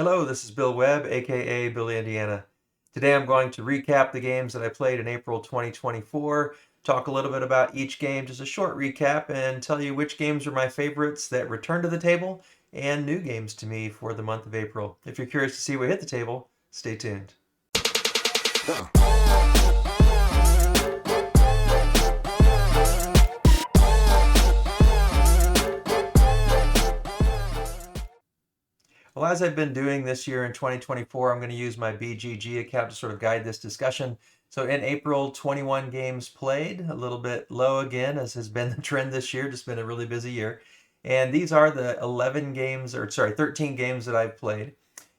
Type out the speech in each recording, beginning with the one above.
Hello, this is Bill Webb, aka Billy Indiana. Today I'm going to recap the games that I played in April 2024, talk a little bit about each game, just a short recap, and tell you which games are my favorites that return to the table and new games to me for the month of April. If you're curious to see what hit the table, stay tuned. Well, as I've been doing this year in 2024, I'm going to use my BGG account to sort of guide this discussion. So in April, 21 games played, a little bit low again, as has been the trend this year, just been a really busy year. And these are the 13 games that I've played.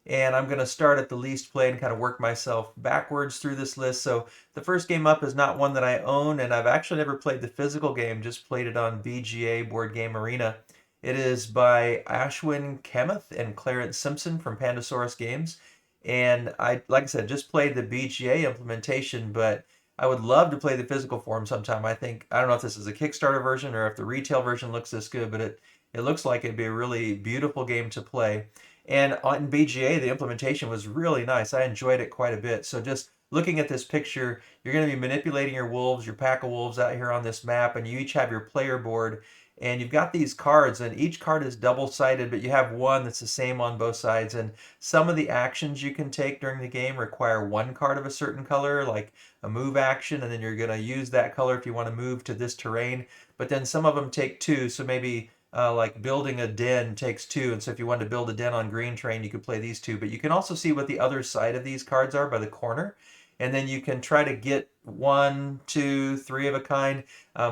And I'm going to start at the least played and kind of work myself backwards through this list. So the first game up is not one that I own, and I've actually never played the physical game, just played it on BGA, Board Game Arena. It is by Ashwin Kamath and Clarence Simpson from Pandasaurus Games. And like I said, just played the BGA implementation, but I would love to play the physical form sometime. I don't know if this is a Kickstarter version or if the retail version looks this good, but it looks like it'd be a really beautiful game to play. And on BGA, the implementation was really nice. I enjoyed it quite a bit. So just looking at this picture, you're going to be manipulating your wolves, your pack of wolves out here on this map, and you each have your player board. And you've got these cards, and each card is double-sided, but you have one that's the same on both sides. And some of the actions you can take during the game require one card of a certain color, like a move action, and then you're going to use that color if you want to move to this terrain. But then some of them take two, so maybe like building a den takes two. And so if you wanted to build a den on green terrain, you could play these two. But you can also see what the other side of these cards are by the corner. And then you can try to get one, two, three of a kind.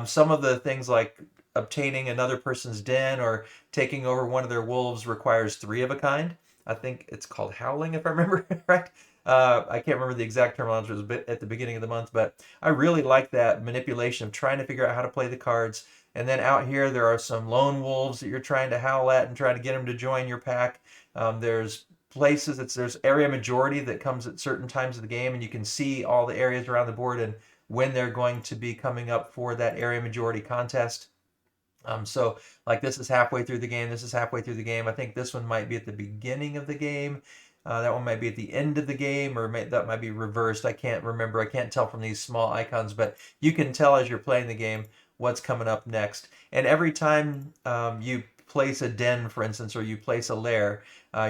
Some of the things like obtaining another person's den or taking over one of their wolves requires three of a kind. I think it's called howling, if I remember right. I can't remember the exact terminology, it was a bit at the beginning of the month, but I really like that manipulation of trying to figure out how to play the cards. And then out here, there are some lone wolves that you're trying to howl at and try to get them to join your pack. There's there's area majority that comes at certain times of the game, and you can see all the areas around the board and when they're going to be coming up for that area majority contest. So like this is halfway through the game, this is halfway through the game. I think this one might be at the beginning of the game. That one might be at the end of the game, or that might be reversed. I can't remember. I can't tell from these small icons, but you can tell as you're playing the game what's coming up next. And every time you place a den, for instance, or you place a lair,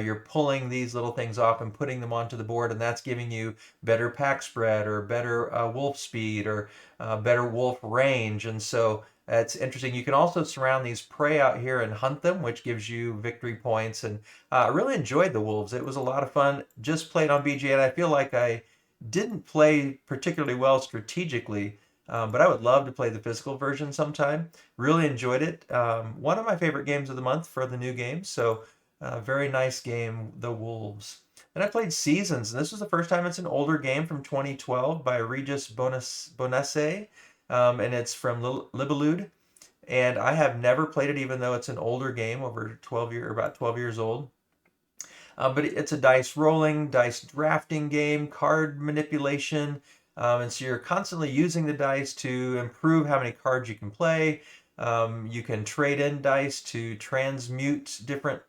you're pulling these little things off and putting them onto the board, and that's giving you better pack spread or better wolf speed or better wolf range. And so it's interesting. You can also surround these prey out here and hunt them, which gives you victory points. And I really enjoyed the wolves. It was a lot of fun. Just played on BGA, and I feel like I didn't play particularly well strategically, but I would love to play the physical version sometime. Really enjoyed it. One of my favorite games of the month for the new game. So very nice game, the Wolves. And I played Seasons, and this was the first time it's an older game from 2012 by Regis Bonasse. And it's from Libellude, and I have never played it, even though it's an older game, over 12 years, about 12 years old. But it's a dice rolling, dice drafting game, card manipulation, and so you're constantly using the dice to improve how many cards you can play. You can trade in dice to transmute different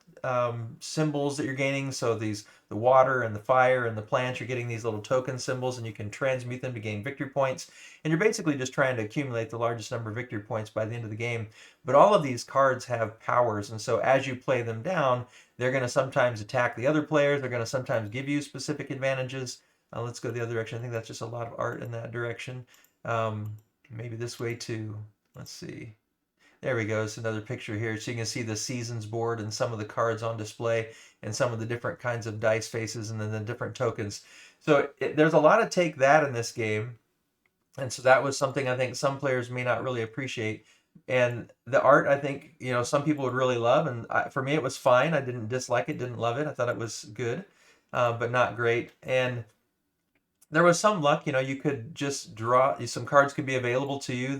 symbols that you're gaining. So the water and the fire and the plants, you're getting these little token symbols, and you can transmute them to gain victory points. And you're basically just trying to accumulate the largest number of victory points by the end of the game. But all of these cards have powers, and so as you play them down, they're going to sometimes attack the other players. They're going to sometimes give you specific advantages. Let's go the other direction. I think that's just a lot of art in that direction. Maybe this way too. Let's see. There we go. It's another picture here. So you can see the Seasons board and some of the cards on display and some of the different kinds of dice faces and then the different tokens. So there's a lot of take that in this game. And so that was something I think some players may not really appreciate. And the art, I think, some people would really love. And for me, it was fine. I didn't dislike it, didn't love it. I thought it was good, but not great. And there was some luck, you could just draw, some cards could be available to you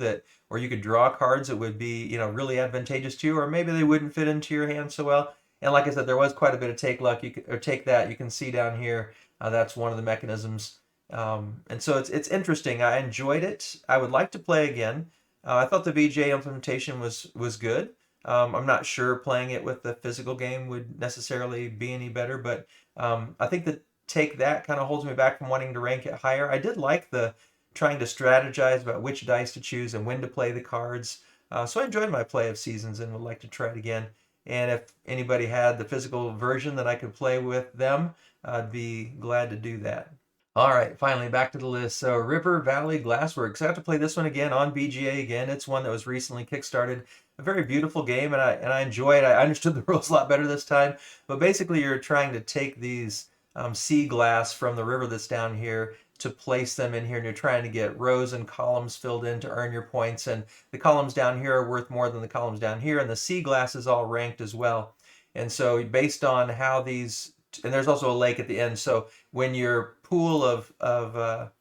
or you could draw cards that would be, really advantageous to you, or maybe they wouldn't fit into your hand so well. And like I said, there was quite a bit of take luck, or take that. You can see down here, that's one of the mechanisms. And so it's interesting. I enjoyed it. I would like to play again. I thought the BGA implementation was good. I'm not sure playing it with the physical game would necessarily be any better, but I think that take that kind of holds me back from wanting to rank it higher. I did like the trying to strategize about which dice to choose and when to play the cards. So I enjoyed my play of Seasons and would like to try it again. And if anybody had the physical version that I could play with them, I'd be glad to do that. All right, finally back to the list. So River Valley Glassworks. I have to play this one again on BGA again. It's one that was recently kickstarted. A very beautiful game, and I enjoy it. I understood the rules a lot better this time. But basically, you're trying to take these sea glass from the river that's down here to place them in here, and you're trying to get rows and columns filled in to earn your points. And the columns down here are worth more than the columns down here, and the sea glass is all ranked as well. And so based on how these, and there's also a lake at the end. So when your pool of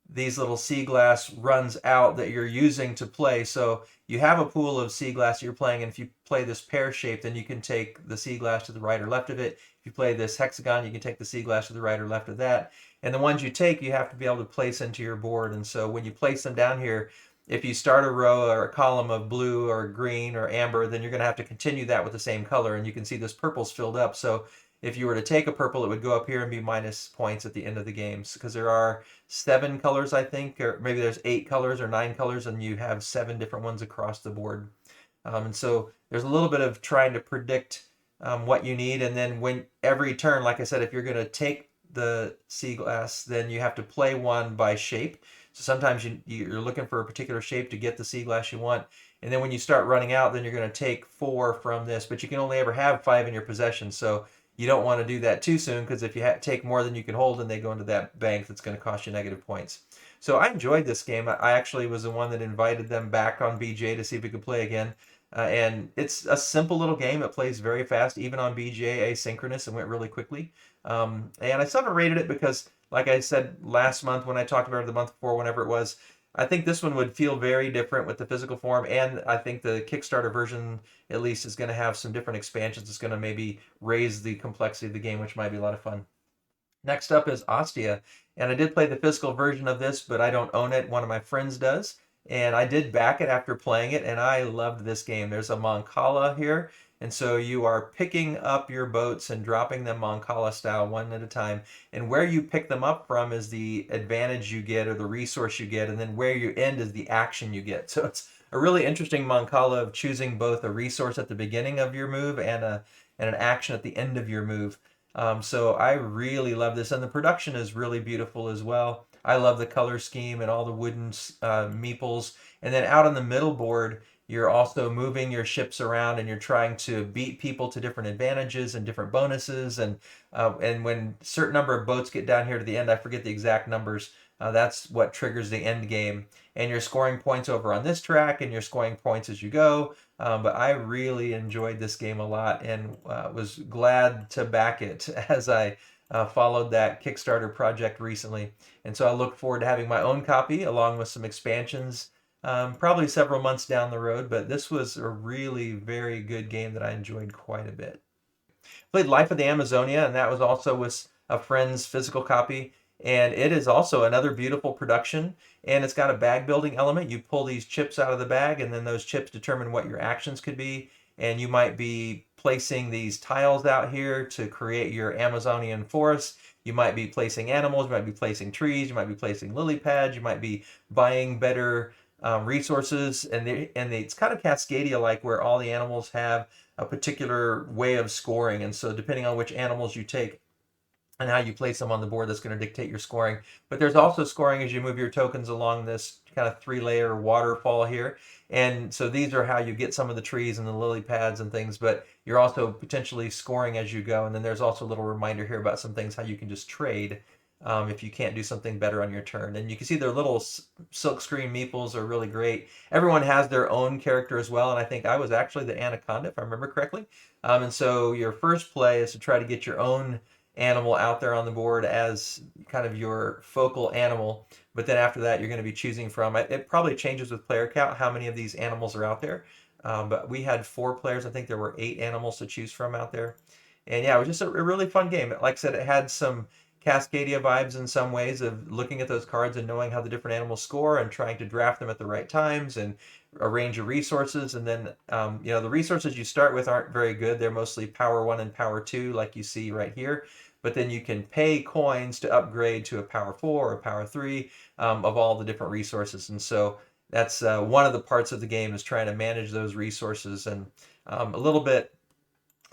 these little sea glass runs out that you're using to play, so you have a pool of sea glass you're playing, and if you play this pear shape, then you can take the sea glass to the right or left of it. If you play this hexagon, you can take the sea glass to the right or left of that. And the ones you take, you have to be able to place into your board. And so when you place them down here, if you start a row or a column of blue or green or amber, then you're going to have to continue that with the same color. And you can see this purple's filled up. So if you were to take a purple, it would go up here and be minus points at the end of the games, because there are 7 colors, I think, or maybe there's 8 colors or 9 colors, and you have 7 different ones across the board. And so there's a little bit of trying to predict what you need, and then when every turn, like I said, if you're going to take the sea glass, then you have to play one by shape. So sometimes you're looking for a particular shape to get the sea glass you want. And then when you start running out, then you're going to take 4 from this, but you can only ever have 5 in your possession. So you don't want to do that too soon, because if you take more than you can hold, and they go into that bank, that's going to cost you negative points. So I enjoyed this game. I actually was the one that invited them back on BJ to see if we could play again. And it's a simple little game. It plays very fast, even on BGA asynchronous, and went really quickly. And I still haven't rated it because, like I said last month when I talked about it, the month before, whenever it was, I think this one would feel very different with the physical form, and I think the Kickstarter version at least is going to have some different expansions. It's going to maybe raise the complexity of the game, which might be a lot of fun. Next up is Ostia, and I did play the physical version of this, but I don't own it. One of my friends does, and I did back it after playing it, and I loved this game. There's a Mancala here, and so you are picking up your boats and dropping them Mancala style one at a time, and where you pick them up from is the advantage you get or the resource you get, and then where you end is the action you get. So it's a really interesting Mancala of choosing both a resource at the beginning of your move and an action at the end of your move. So I really love this, and the production is really beautiful as well. I love the color scheme and all the wooden meeples. And then out on the middle board, you're also moving your ships around, and you're trying to beat people to different advantages and different bonuses. And when a certain number of boats get down here to the end, I forget the exact numbers. That's what triggers the end game. And you're scoring points over on this track, and you're scoring points as you go. But I really enjoyed this game a lot, and was glad to back it as I followed that Kickstarter project recently. And so I look forward to having my own copy along with some expansions, probably several months down the road. But this was a really very good game that I enjoyed quite a bit. Played Life of the Amazonia, and that was also with a friend's physical copy. And it is also another beautiful production, and it's got a bag building element. You pull these chips out of the bag, and then those chips determine what your actions could be. And you might be placing these tiles out here to create your Amazonian forest. You might be placing animals, you might be placing trees, you might be placing lily pads, you might be buying better resources. And it's kind of Cascadia-like, where all the animals have a particular way of scoring. And so depending on which animals you take and how you place them on the board, that's going to dictate your scoring. But there's also scoring as you move your tokens along this kind of 3-layer waterfall here. And so these are how you get some of the trees and the lily pads and things, but you're also potentially scoring as you go. And then there's also a little reminder here about some things, how you can just trade if you can't do something better on your turn. And you can see their little silkscreen meeples are really great. Everyone has their own character as well, and I think I was actually the anaconda, if I remember correctly. And so your first play is to try to get your own animal out there on the board as kind of your focal animal, but then after that you're going to be choosing from, it probably changes with player count how many of these animals are out there, but we had 4 players. I think there were 8 animals to choose from out there. And yeah, it was just a really fun game. Like I said, it had some Cascadia vibes in some ways of looking at those cards and knowing how the different animals score and trying to draft them at the right times and a range of resources. And then, you know, the resources you start with aren't very good. They're mostly power 1 and power 2, like you see right here. But then you can pay coins to upgrade to a power 4 or a power 3 of all the different resources. And so that's one of the parts of the game, is trying to manage those resources, and a little bit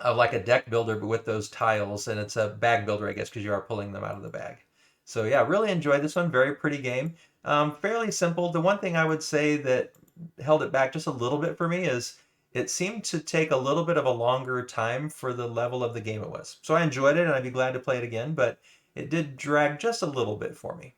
of like a deck builder, but with those tiles, and it's a bag builder, I guess, because you are pulling them out of the bag. So yeah, really enjoyed this one. Very pretty game. Fairly simple. The one thing I would say that held it back just a little bit for me is it seemed to take a little bit of a longer time for the level of the game it was. So I enjoyed it, and I'd be glad to play it again, but it did drag just a little bit for me.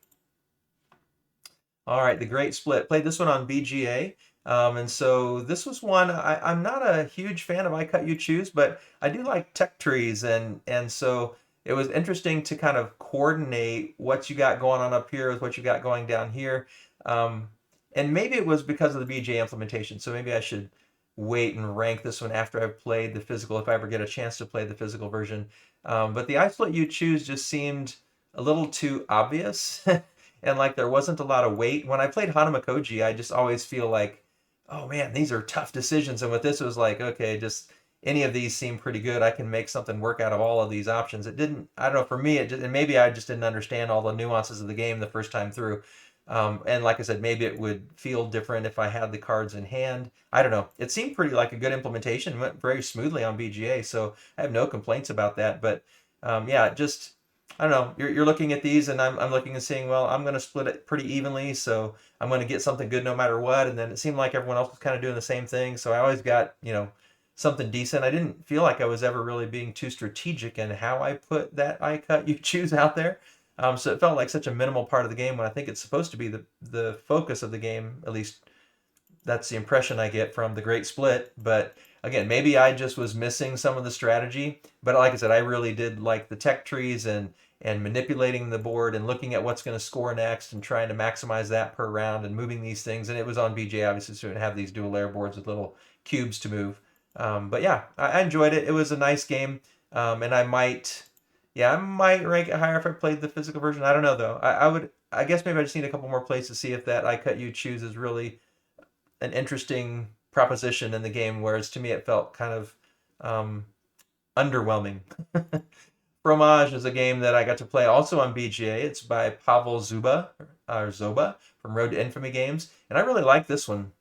All right, The Great Split. Played this one on BGA. And so this was one, I'm not a huge fan of I Cut You Choose, but I do like tech trees, and so it was interesting to kind of coordinate what you got going on up here with what you got going down here. And maybe it was because of the BGA implementation, so maybe I should wait and rank this one after I've played the physical, if I ever get a chance to play the physical version. But the I Split You Choose just seemed a little too obvious, and like there wasn't a lot of weight. When I played Hanamakoji, I just always feel like, oh man, these are tough decisions. And with this, it was like, okay, just any of these seem pretty good. I can make something work out of all of these options. It didn't, I don't know, for me, it just, and maybe I just didn't understand all the nuances of the game the first time through. And like I said, maybe it would feel different if I had the cards in hand. I don't know. It seemed pretty like a good implementation. It went very smoothly on BGA, so I have no complaints about that. But yeah, just, I don't know. You're looking at these, and I'm looking and seeing, well, I'm going to split it pretty evenly, so I'm going to get something good no matter what. And then it seemed like everyone else was kind of doing the same thing, so I always got, you know, something decent. I didn't feel like I was ever really being too strategic in how I put that I Cut You Choose out there. So it felt like such a minimal part of the game when I think it's supposed to be the focus of the game. At least that's the impression I get from The Great Split. But again, maybe I just was missing some of the strategy. But like I said, I really did like the tech trees and manipulating the board and looking at what's going to score next and trying to maximize that per round and moving these things. And it was on BJ, obviously, so it have these dual layer boards with little cubes to move. But yeah, I enjoyed it. It was a nice game, and I might rank it higher if I played the physical version. I don't know though. I guess maybe I just need a couple more plays to see if that I Cut You Choose is really an interesting proposition in the game, whereas to me it felt kind of underwhelming. Bromage is a game that I got to play also on BGA. It's by Pavel Zoba from Road to Infamy Games, and I really like this one.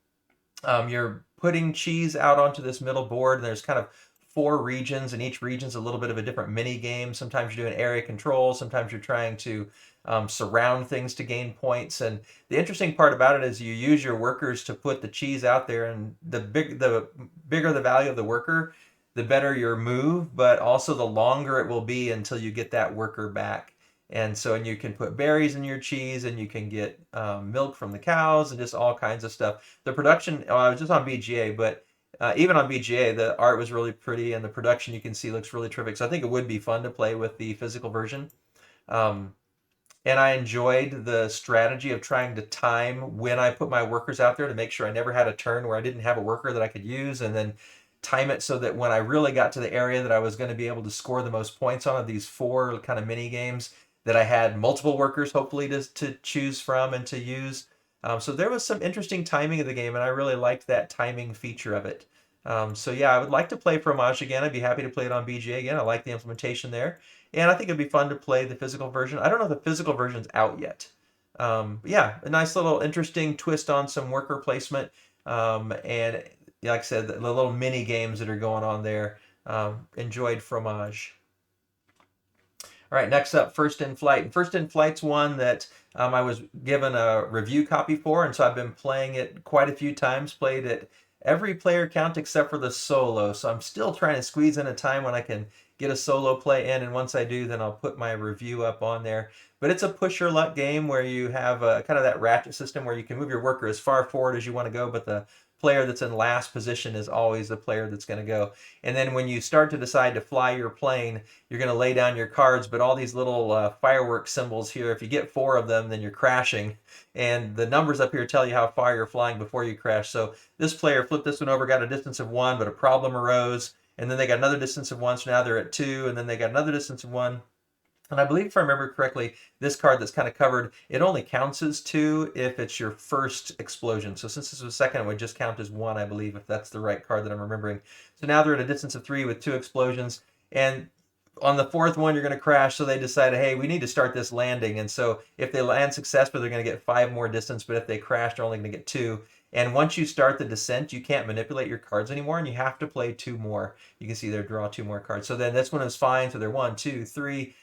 You're putting cheese out onto this middle board, and there's kind of 4 regions, and each region's a little bit of a different mini game. Sometimes you're doing area control, sometimes you're trying to surround things to gain points. And the interesting part about it is you use your workers to put the cheese out there, and the bigger the value of the worker, the better your move, but also the longer it will be until you get that worker back. And so, and you can put berries in your cheese, and you can get milk from the cows, and just all kinds of stuff. The production, I was just on BGA, but even on BGA, the art was really pretty, and the production you can see looks really terrific. So I think it would be fun to play with the physical version. And I enjoyed the strategy of trying to time when I put my workers out there to make sure I never had a turn where I didn't have a worker that I could use, and then time it so that when I really got to the area that I was going to be able to score the most points on of these 4 kind of mini games, that I had multiple workers hopefully to choose from and to use. So there was some interesting timing of the game, and I really liked that timing feature of it. So yeah, I would like to play Fromage again. I'd be happy to play it on BGA again. I like the implementation there. And I think it'd be fun to play the physical version. I don't know if the physical version's out yet. But yeah, a nice little interesting twist on some worker placement. And like I said, the little mini games that are going on there. Enjoyed Fromage. All right, next up, First in Flight. And First in Flight's one that I was given a review copy for, and so I've been playing it quite a few times, played it every player count except for the solo. So I'm still trying to squeeze in a time when I can get a solo play in, and once I do, then I'll put my review up on there. But it's a push your luck game where you have kind of that ratchet system where you can move your worker as far forward as you want to go, but the player that's in last position is always the player that's going to go. And then when you start to decide to fly your plane, you're going to lay down your cards, but all these little firework symbols here, if you get 4 of them, then you're crashing. And the numbers up here tell you how far you're flying before you crash. So this player flipped this one over, got a distance of 1, but a problem arose. And then they got another distance of 1, so now they're at 2, and then they got another distance of 1. And I believe, if I remember correctly, this card that's kind of covered, it only counts as 2 if it's your first explosion. So since this was second, it would just count as 1, I believe, if that's the right card that I'm remembering. So now they're at a distance of 3 with 2 explosions. And on the fourth one, you're going to crash. So they decided, hey, we need to start this landing. And so if they land successfully, they're going to get 5 more distance. But if they crash, they're only going to get 2. And once you start the descent, you can't manipulate your cards anymore, and you have to play 2 more. You can see there, draw 2 more cards. So then this one is fine. So they're 1, 2, 3,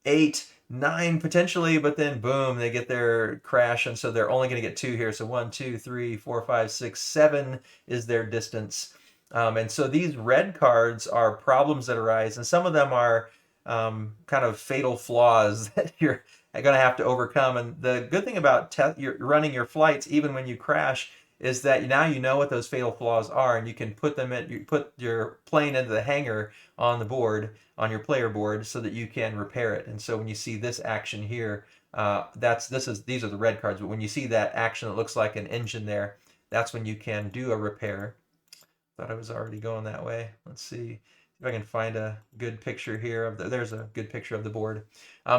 8, 9 potentially, but then boom, they get their crash, and so they're only going to get 2 here. So 1, 2, 3, 4, 5, 6, 7 is their distance. And so these red cards are problems that arise, and some of them are kind of fatal flaws that you're going to have to overcome. And the good thing about you're running your flights, even when you crash, is that now you know what those fatal flaws are, and you can put them in. You put your plane into the hangar on the board, on your player board, so that you can repair it. And so when you see this action here, these are the red cards. But when you see that action that looks like an engine there, that's when you can do a repair. Thought I was already going that way. Let's see if I can find a good picture here of there's a good picture of the board.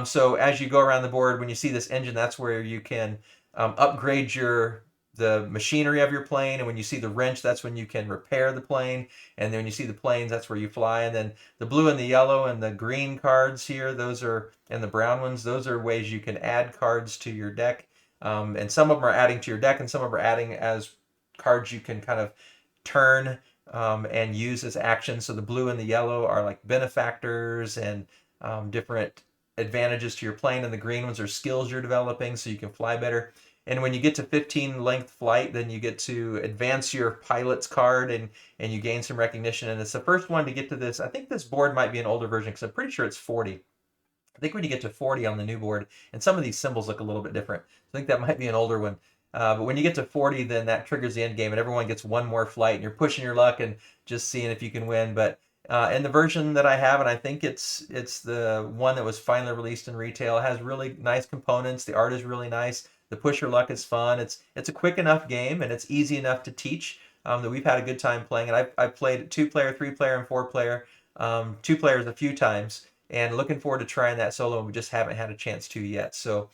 So as you go around the board, when you see this engine, that's where you can upgrade the machinery of your plane. And when you see the wrench, that's when you can repair the plane. And then when you see the planes, that's where you fly. And then the blue and the yellow and the green cards here, and the brown ones, those are ways you can add cards to your deck. And some of them are adding to your deck, and some of them are adding as cards you can kind of turn and use as actions. So the blue and the yellow are like benefactors and different advantages to your plane, and the green ones are skills you're developing so you can fly better. And when you get to 15 length flight, then you get to advance your pilot's card, and you gain some recognition. And it's the first one to get to this. I think this board might be an older version because I'm pretty sure it's 40. I think when you get to 40 on the new board, and some of these symbols look a little bit different, I think that might be an older one. But when you get to 40, then that triggers the end game, and everyone gets 1 more flight, and you're pushing your luck and just seeing if you can win. But in the version that I have, and I think it's the one that was finally released in retail, it has really nice components. The art is really nice. The push your luck is fun. It's a quick enough game, and it's easy enough to teach that we've had a good time playing it. I've played 2-player, 3-player, and 4-player, 2 players a few times, and looking forward to trying that solo, and we just haven't had a chance to yet. So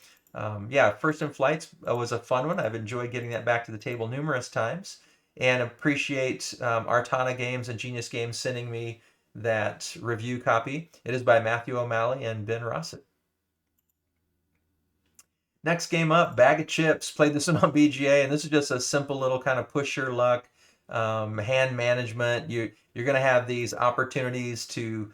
yeah, First in Flights was a fun one. I've enjoyed getting that back to the table numerous times, and appreciate Arcana Games and Genius Games sending me that review copy. It is by Matthew O'Malley and Ben Rossett. Next game up, Bag of Chips. Played this one on BGA, and this is just a simple little kind of push your luck, hand management. You're going to have these opportunities to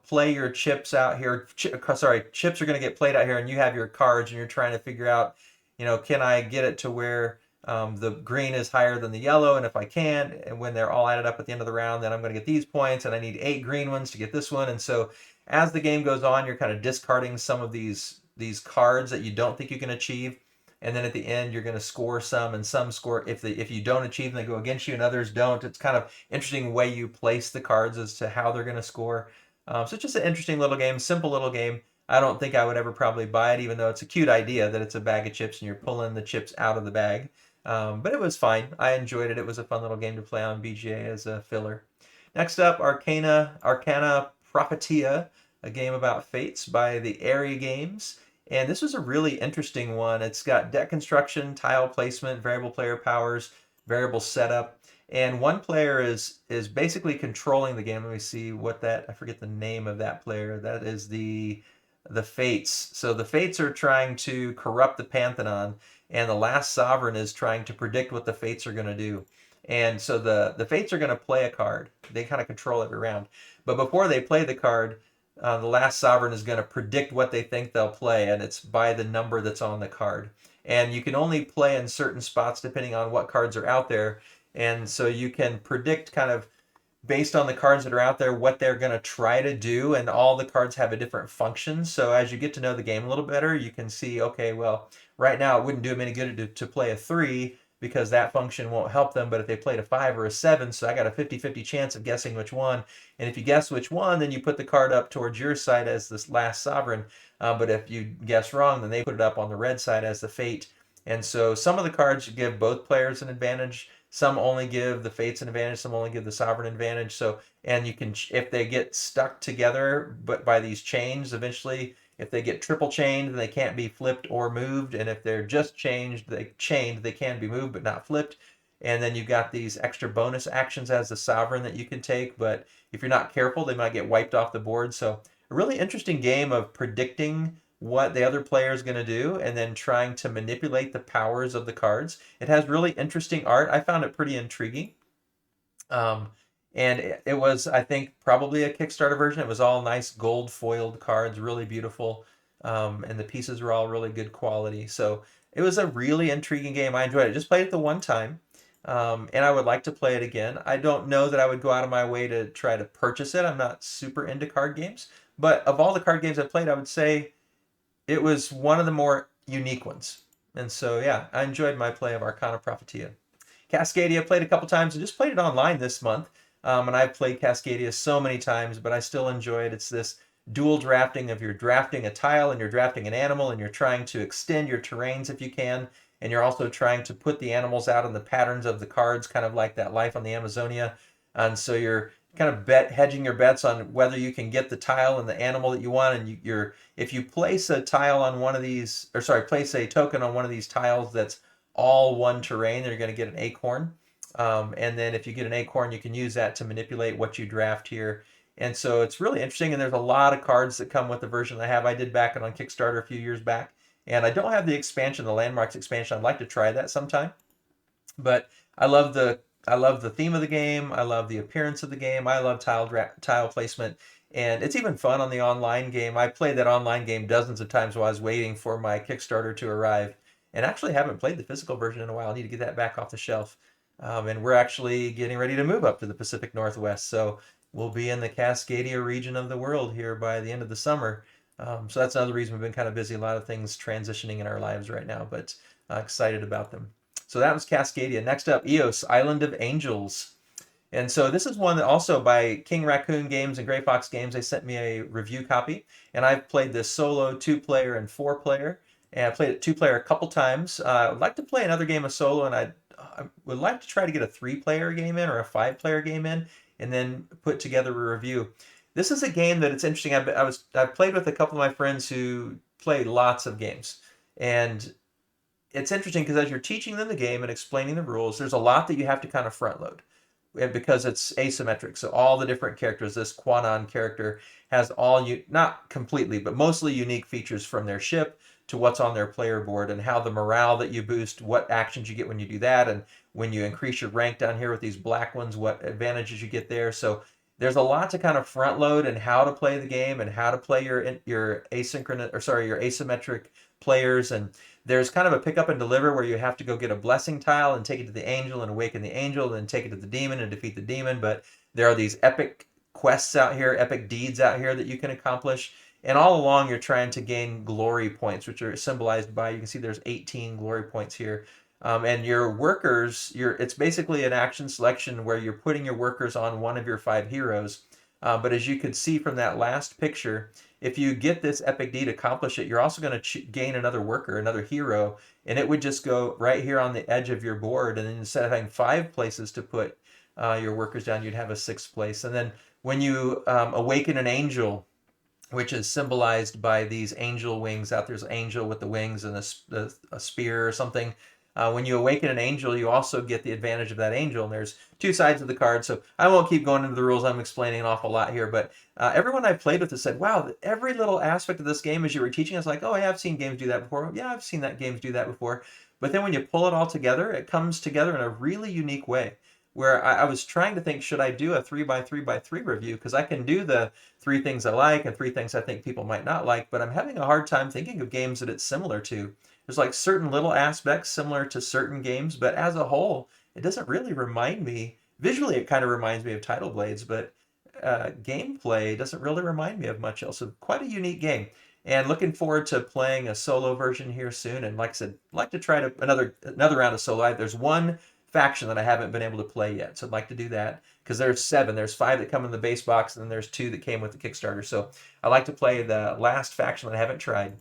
play your chips out here. Chips are going to get played out here, and you have your cards, and you're trying to figure out, can I get it to where the green is higher than the yellow? And if I can, and when they're all added up at the end of the round, then I'm going to get these points, and I need 8 green ones to get this one. And so as the game goes on, you're kind of discarding some of these cards that you don't think you can achieve, and then at the end you're going to score some, and some score if you don't achieve them, they go against you, and others don't. It's kind of interesting way you place the cards as to how they're going to score. So it's just an interesting little game, simple little game. I don't think I would ever probably buy it, even though it's a cute idea that it's a bag of chips and you're pulling the chips out of the bag. But it was fine. I enjoyed it. It was a fun little game to play on BGA as a filler. Next up, Arcana Prophetia, a game about fates by the Airy Games. And this was a really interesting one. It's got deck construction, tile placement, variable player powers, variable setup. And one player is basically controlling the game. Let me see I forget the name of that player. That is the Fates. So the Fates are trying to corrupt the Pantheon, and the last sovereign is trying to predict what the Fates are going to do. And so the Fates are going to play a card. They kind of control every round. But before they play the card, the last sovereign is going to predict what they think they'll play, and it's by the number that's on the card. And you can only play in certain spots depending on what cards are out there. And so you can predict kind of based on the cards that are out there what they're going to try to do, and all the cards have a different function. So as you get to know the game a little better, you can see, okay, well, right now it wouldn't do them any good to play a 3 because that function won't help them, but if they played a 5 or a 7, so I got a 50-50 chance of guessing which one. And if you guess which one, then you put the card up towards your side as this last sovereign. But if you guess wrong, then they put it up on the red side as the fate. And so some of the cards give both players an advantage. Some only give the fates an advantage. Some only give the sovereign advantage. So, and you can, if they get stuck together, but by these chains, eventually If they get triple chained, then they can't be flipped or moved. And if they're just chained, they can be moved but not flipped. And then you've got these extra bonus actions as the sovereign that you can take. But if you're not careful, they might get wiped off the board. So a really interesting game of predicting what the other player is going to do and then trying to manipulate the powers of the cards. It has really interesting art. I found it pretty intriguing. And it was, I think, probably a Kickstarter version. It was all nice gold foiled cards, really beautiful. And the pieces were all really good quality. So it was a really intriguing game. I enjoyed it. Just played it the one time. And I would like to play it again. I don't know that I would go out of my way to try to purchase it. I'm not super into card games. But of all the card games I played, I would say it was one of the more unique ones. And so, yeah, I enjoyed my play of Arcana Prophetia. Cascadia played a couple times. I just played it online this month. And I've played Cascadia so many times, but I still enjoy it. It's this dual drafting of you're drafting a tile and you're drafting an animal and you're trying to extend your terrains if you can. And you're also trying to put the animals out in the patterns of the cards, kind of like that Life on the Amazonia. And so you're kind of hedging your bets on whether you can get the tile and the animal that you want. And if you place a tile on one of these, or sorry, place a token on one of these tiles that's all one terrain, then you're going to get an acorn. And then if you get an acorn, you can use that to manipulate what you draft here. And so it's really interesting. And there's a lot of cards that come with the version I have. I did back it on Kickstarter a few years back. And I don't have the expansion, the Landmarks expansion. I'd like to try that sometime. But I love the theme of the game. I love the appearance of the game. I love tile placement. And it's even fun on the online game. I played that online game dozens of times while I was waiting for my Kickstarter to arrive. And actually haven't played the physical version in a while. I need to get that back off the shelf. And we're actually getting ready to move up to the Pacific Northwest. So we'll be in the Cascadia region of the world here by the end of the summer. So that's another reason we've been kind of busy. A lot of things transitioning in our lives right now, but excited about them. So that was Cascadia. Next up, EOS Island of Angels. And so this is one that also by King Raccoon Games and Gray Fox Games. They sent me a review copy. And I've played this solo, 2-player, and 4-player. And I played it 2-player a couple times. I would like to play another game of solo, and I would like to try to get a 3-player game in or a 5-player game in, and then put together a review. This is a game that it's interesting. I've played with a couple of my friends who play lots of games, and it's interesting because as you're teaching them the game and explaining the rules, there's a lot that you have to kind of front load because it's asymmetric. So all the different characters, this Quanon character has all not completely, but mostly unique features from their ship to what's on their player board and how the morale that you boost, what actions you get when you do that, and when you increase your rank down here with these black ones, what advantages you get there. So there's a lot to kind of front load and how to play the game and how to play your asymmetric players. And there's kind of a pick up and deliver where you have to go get a blessing tile and take it to the angel and awaken the angel, and then take it to the demon and defeat the demon. But there are these epic quests out here, epic deeds out here that you can accomplish. And all along, you're trying to gain glory points, which are symbolized by, you can see there's 18 glory points here. And your workers, it's basically an action selection where you're putting your workers on one of your 5 heroes. But as you could see from that last picture, if you get this epic deed, accomplish it, you're also going to gain another worker, another hero, and it would just go right here on the edge of your board. And then instead of having 5 places to put your workers down, you'd have a 6th place. And then when you awaken an angel, which is symbolized by these angel wings out there's an angel with the wings and a spear or something. When you awaken an angel, you also get the advantage of that angel, and there's 2 sides of the card. So I won't keep going into the rules. I'm explaining an awful lot here, but everyone I played with has said, wow, every little aspect of this game as you were teaching us, like, oh, yeah, I've seen games do that before. Yeah, I've seen that games do that before. But then when you pull it all together, it comes together in a really unique way. Where I was trying to think, should I do a 3x3x3 review? Because I can do the 3 things I like and 3 things I think people might not like, but I'm having a hard time thinking of games that it's similar to. There's like certain little aspects similar to certain games, but as a whole, it doesn't really remind me. Visually, it kind of reminds me of Tidal Blades, but gameplay doesn't really remind me of much else. So quite a unique game. And looking forward to playing a solo version here soon. And like I said, I'd like to try another round of solo. There's one faction that I haven't been able to play yet, so I'd like to do that because there's 7. There's 5 that come in the base box, and then there's 2 that came with the Kickstarter. So I like to play the last faction that I haven't tried,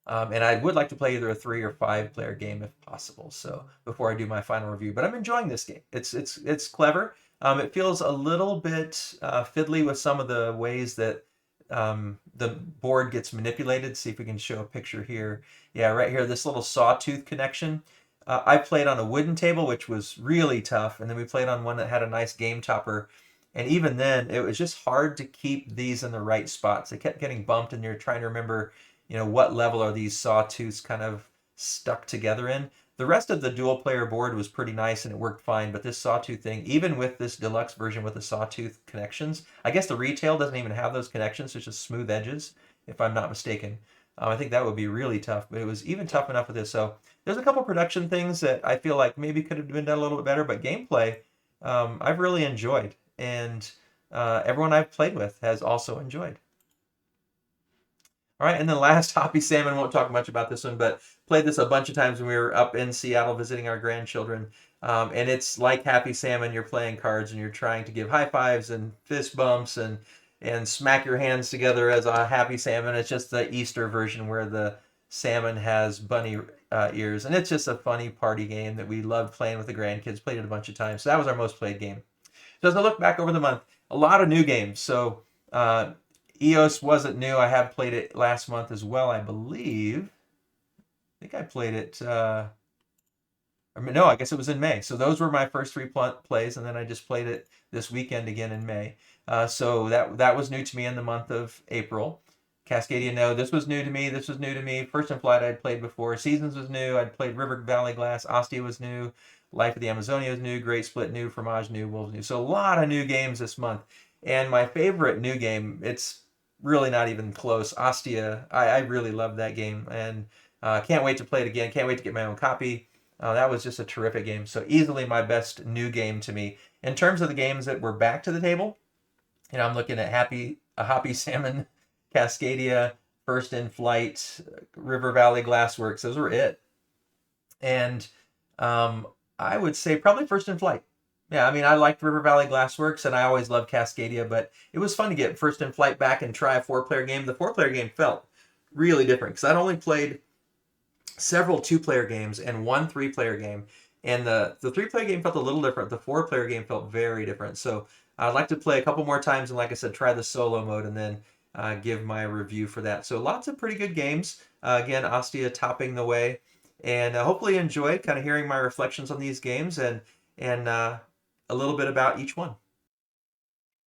and I would like to play either a 3 or 5 player game if possible. So before I do my final review, but I'm enjoying this game. It's clever. It feels a little bit fiddly with some of the ways that the board gets manipulated. See if we can show a picture here. Yeah, right here, this little sawtooth connection. I played on a wooden table, which was really tough, and then we played on one that had a nice game topper. And even then, it was just hard to keep these in the right spots. They kept getting bumped, and you're trying to remember, what level are these sawtooths kind of stuck together in. The rest of the dual player board was pretty nice and it worked fine, but this sawtooth thing, even with this deluxe version with the sawtooth connections, I guess the retail doesn't even have those connections, it's just smooth edges, if I'm not mistaken. I think that would be really tough, but it was even tough enough with this. So there's a couple production things that I feel like maybe could have been done a little bit better, but gameplay, I've really enjoyed, and everyone I've played with has also enjoyed. All right, and then last, Hoppy Salmon, won't talk much about this one, but played this a bunch of times when we were up in Seattle visiting our grandchildren. And it's like Happy Salmon, you're playing cards and you're trying to give high fives and fist bumps and smack your hands together as a Happy Salmon. It's just the Easter version where the salmon has bunny ears. And it's just a funny party game that we loved playing with the grandkids, played it a bunch of times. So that was our most played game. So as I look back over the month, a lot of new games. So EOS wasn't new. I have played it last month as well, I believe. I think I played it, no, I guess it was in May. So those were my first 3 plays, and then I just played it this weekend again in May. So that was new to me in the month of April. Cascadia, no, this was new to me. This was new to me. First in Flight I'd played before. Seasons was new. I'd played River Valley Glass. Ostia was new. Life of the Amazonia was new. Great Split new. Fromage new. Wolves new. So a lot of new games this month. And my favorite new game, it's really not even close. Ostia, I really love that game, and can't wait to play it again. Can't wait to get my own copy. That was just a terrific game. So easily my best new game to me. In terms of the games that were back to the table, I'm looking at Hoppy Salmon, Cascadia, First in Flight, River Valley Glassworks. Those were it. And I would say probably First in Flight. Yeah, I mean, I liked River Valley Glassworks, and I always loved Cascadia, but it was fun to get First in Flight back and try a 4-player game. The 4-player game felt really different, because I'd only played several 2-player games and 1 3-player game, and the 3-player game felt a little different. The 4-player game felt very different. So I'd like to play a couple more times, and like I said, try the solo mode, and then give my review for that. So lots of pretty good games. Again, Ostia topping the way, and hopefully you enjoyed kind of hearing my reflections on these games and a little bit about each one.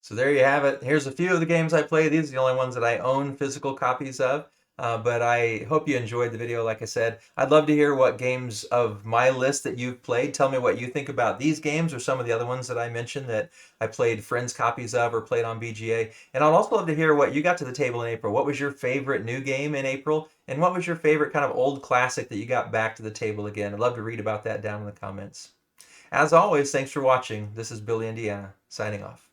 So there you have it. Here's a few of the games I played. These are the only ones that I own physical copies of. But I hope you enjoyed the video. Like I said, I'd love to hear what games of my list that you've played. Tell me what you think about these games or some of the other ones that I mentioned that I played friends' copies of or played on BGA. And I'd also love to hear what you got to the table in April. What was your favorite new game in April? And what was your favorite kind of old classic that you got back to the table again? I'd love to read about that down in the comments. As always, thanks for watching. This is Billy, Indiana, signing off.